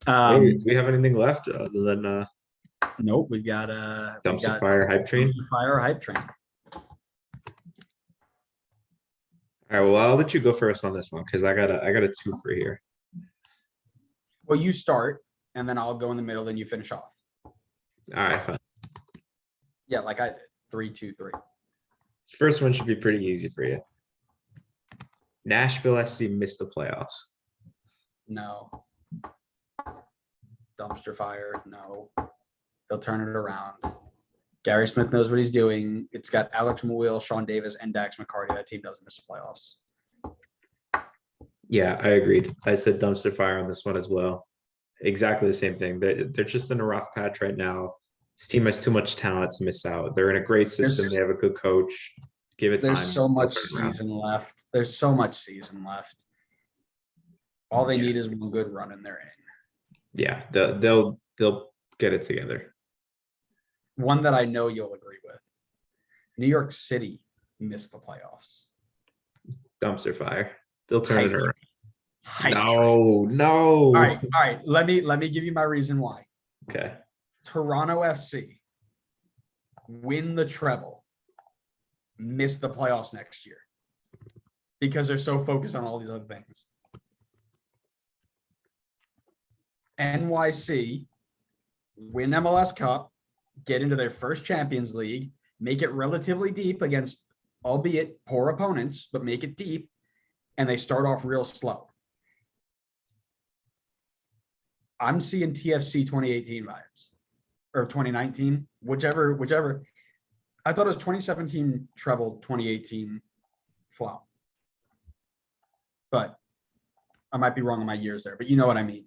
Hey, do we have anything left other than Nope, we got dumpster fire hype train? dumpster fire hype train. All right, well, I'll let you go first on this one because I got a two for here. Well, you start, and then I'll go in the middle, then you finish off. All right, fine. Yeah, like I did. 3, 2, 3. First one should be pretty easy for you. Nashville SC missed the playoffs. No. Dumpster fire. No. They'll turn it around. Gary Smith knows what he's doing. It's got Alex Mouille, Sean Davis, and Dax McCarty. That team doesn't miss the playoffs. Yeah, I agreed. I said dumpster fire on this one as well. Exactly the same thing. They're just in a rough patch right now. This team has too much talent to miss out. They're in a great system. They have a good coach. Give it time. There's so They'll much turn it around. season left. There's so much season left. All they Yeah. need is one good run and they're in. Yeah, they'll get it together. One that I know you'll agree with. New York City missed the playoffs. Dumpster fire. They'll turn it Hype around. Hype No, no. All right. Let me give you my reason why. Okay. Toronto FC win the treble, miss the playoffs next year because they're so focused on all these other things. NYC win MLS Cup, get into their first Champions League, make it relatively deep against, albeit poor opponents, but make it deep, and they start off real slow. I'm seeing TFC 2018 vibes. Or 2019, whichever. I thought it was 2017 treble, 2018 flop. But I might be wrong on my years there, but you know what I mean.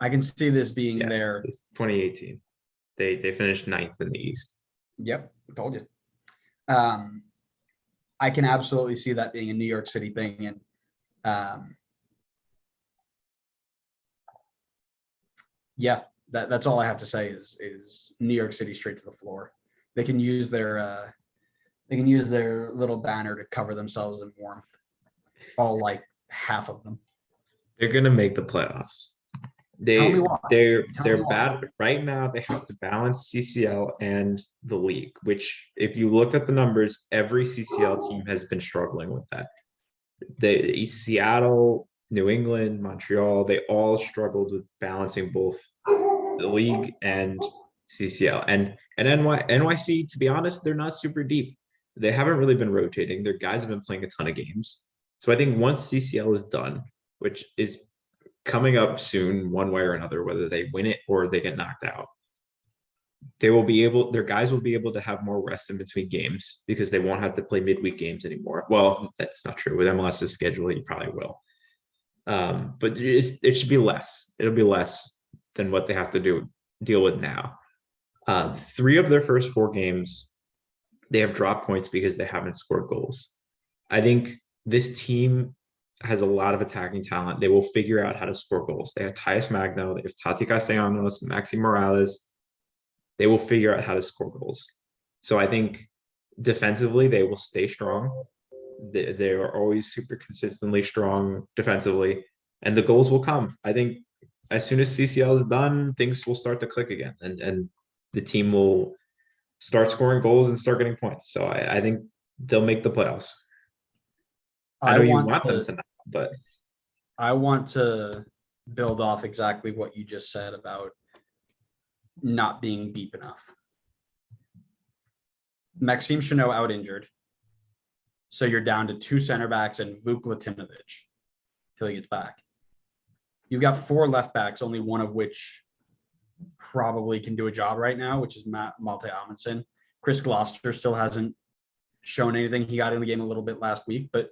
I can see this being Yes, there. it's 2018. They finished 9th in the East. Yep, I told you. I can absolutely see that being a New York City thing. And yeah, that's all I have to say is New York City straight to the floor. They can use their little banner to cover themselves in warmth. All like half of them. They're gonna make the playoffs. Tell me why. They're Tell me why. bad right now. They have to balance CCL and the league, which if you look at the numbers, every CCL team has been struggling with that. Seattle, New England, Montreal, they all struggled with balancing both the league and CCL. And NYC, to be honest, they're not super deep. They haven't really been rotating. Their guys have been playing a ton of games. So I think once CCL is done, which is coming up soon, one way or another, whether they win it or they get knocked out, their guys will be able to have more rest in between games because they won't have to play midweek games anymore. Well, that's not true. With MLS's schedule, you probably will. But it should be less. It'll be less than what they have to deal with now. 3 of their first 4 games, they have dropped points because they haven't scored goals. I think this team has a lot of attacking talent. They will figure out how to score goals. They have Tyus Magno, they have Tati Castellanos, Maxi Morales. They will figure out how to score goals. So I think defensively, they will stay strong. They are always super consistently strong defensively, and the goals will come. I think as soon as CCL is done, things will start to click again, and the team will start scoring goals and start getting points. So I think they'll make the playoffs. I know you want them to not, but I want to build off exactly what you just said about not being deep enough. Maxime Chanot out injured. So you're down to 2 center backs and Vuk Latinovic until he gets back. You've got 4 left backs, only one of which probably can do a job right now, which is Malte Amundsen. Chris Gloucester still hasn't shown anything. He got in the game a little bit last week, but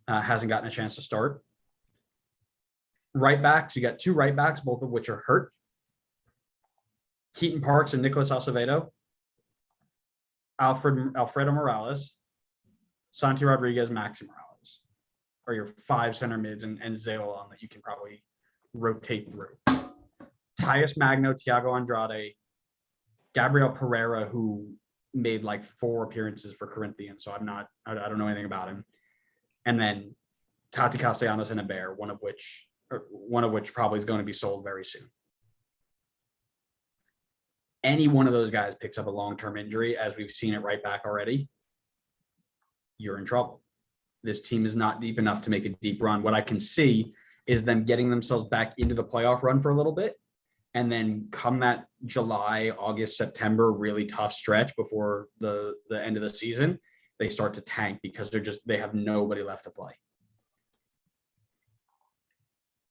hasn't gotten a chance to start. Right backs, you got 2 right backs, both of which are hurt. Keaton Parks and Nicolas Acevedo. Alfredo Morales. Santi Rodriguez, Maxi Morales are your 5 center mids and Zalon that you can probably rotate through. Tyus Magno, Thiago Andrade, Gabriel Pereira, who made like 4 appearances for Corinthians, so I don't know anything about him. And then Tati Castellanos and Abear, one of which probably is going to be sold very soon. any one of those guys picks up a long-term injury, as we've seen it right back already, you're in trouble. This team is not deep enough to make a deep run. What I can see is them getting themselves back into the playoff run for a little bit. And then come that July, August, September, really tough stretch before the end of the season, they start to tank because they have nobody left to play.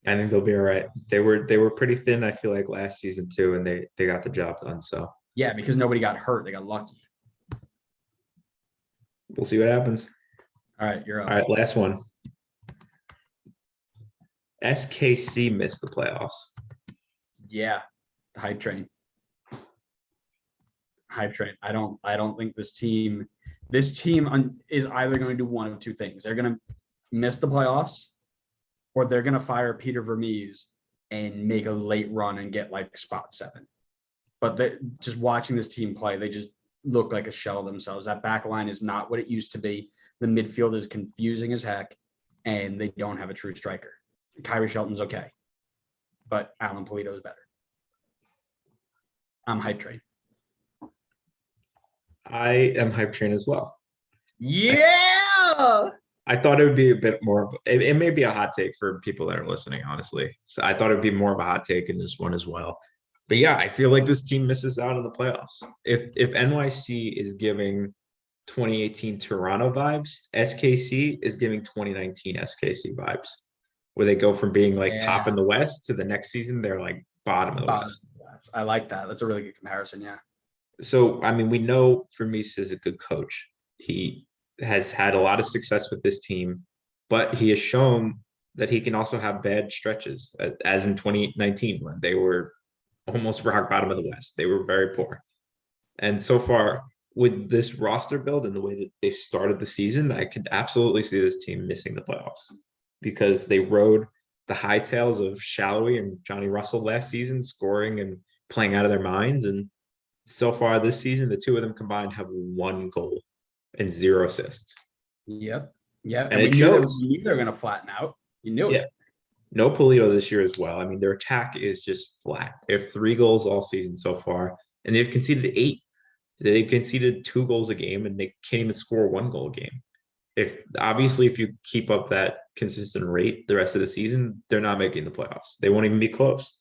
I think they'll be all right. They were pretty thin, I feel like, last season too, and they got the job done. So yeah, because nobody got hurt. They got lucky. we'll see what happens. All right, you're up. All right, last one. SKC missed the playoffs. Yeah, the hype train. Hype train. I don't think this team is either going to do one of two things. They're going to miss the playoffs, or they're going to fire Peter Vermees and make a late run and get like spot 7. But just watching this team play, they just look like a shell of themselves. That back line is not what it used to be. The midfield is confusing as heck, and they don't have a true striker. Kyrie Shelton's okay, but Alan Polito is better. I'm hype train. I am hype train as well. Yeah. I thought it would be a bit more of it may be a hot take for people that are listening, honestly. So I thought it'd be more of a hot take in this one as well. But yeah, I feel like this team misses out on the playoffs. If NYC is giving 2018 Toronto vibes, SKC is giving 2019 SKC vibes, where they go from being like top in the West to the next season they're like bottom of the West. I like that. That's a really good comparison. Yeah. So I mean, we know Vermees is a good coach. He has had a lot of success with this team, but he has shown that he can also have bad stretches, as in 2019 when they were almost rock bottom of the West. They were very poor. And so far, with this roster build and the way that they've started the season, I could absolutely see this team missing the playoffs because they rode the high tails of Shallowy and Johnny Russell last season, scoring and playing out of their minds. And so far this season, the two of them combined have 1 goal and 0 assists. Yep. Yep. And it shows. We knew they were going to flatten out. You knew it. No Polito this year as well. I mean, their attack is just flat. They have 3 goals all season so far, and they've conceded 8. They conceded 2 goals a game, and they can't even score 1 goal a game. If you keep up that consistent rate the rest of the season, they're not making the playoffs. They won't even be close.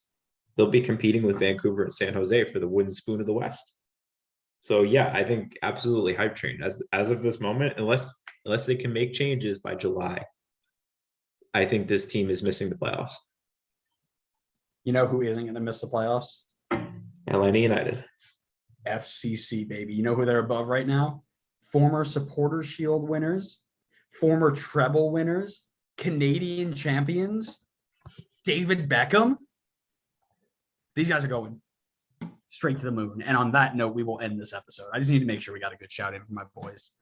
They'll be competing with Vancouver and San Jose for the wooden spoon of the West. So yeah, I think absolutely hype train as of this moment, unless they can make changes by July. I think this team is missing the playoffs. You know who isn't going to miss the playoffs? Atlanta United. FCC, baby. You know who they're above right now? Former Supporters Shield winners, former treble winners, Canadian champions, David Beckham. These guys are going straight to the moon. And on that note, we will end this episode. I just need to make sure we got a good shout in for my boys.